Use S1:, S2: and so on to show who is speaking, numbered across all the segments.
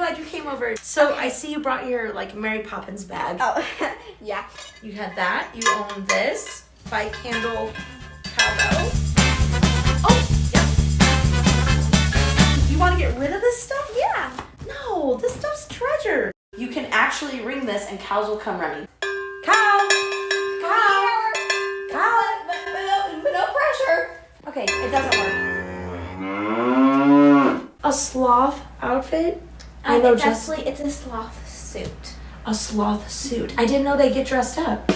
S1: glad you came over. So I see you brought your like Mary Poppins bag.
S2: Oh, yeah.
S1: You had that. You own this by Candle Cabo. Oh, yeah. You want to get rid of this stuff?
S2: Yeah.
S1: No, this stuff's treasure. You can actually ring this and cows will come running. Cow! Cow! Cow!
S2: But no pressure.
S1: Okay, it doesn't work. A sloth outfit? I know just
S2: It's a sloth suit.
S1: a sloth suit. I didn't know they get dressed up.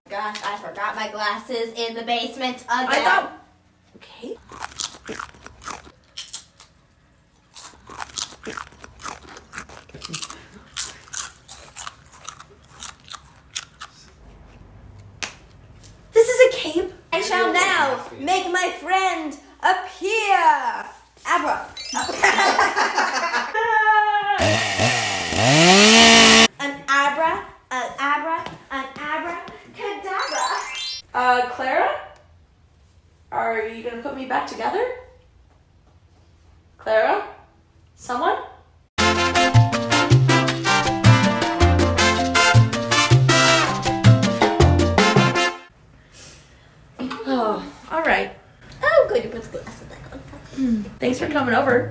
S2: Gosh, I forgot my glasses in the basement again.
S1: I thought. Okay. This is a cape.
S2: I shall now make my friend appear. Abra. An abra, cadabra.
S1: Clara? Are you gonna put me back together? Clara? Someone? Oh, all right.
S2: Oh, good, you put the glasses back on.
S1: Thanks for coming over.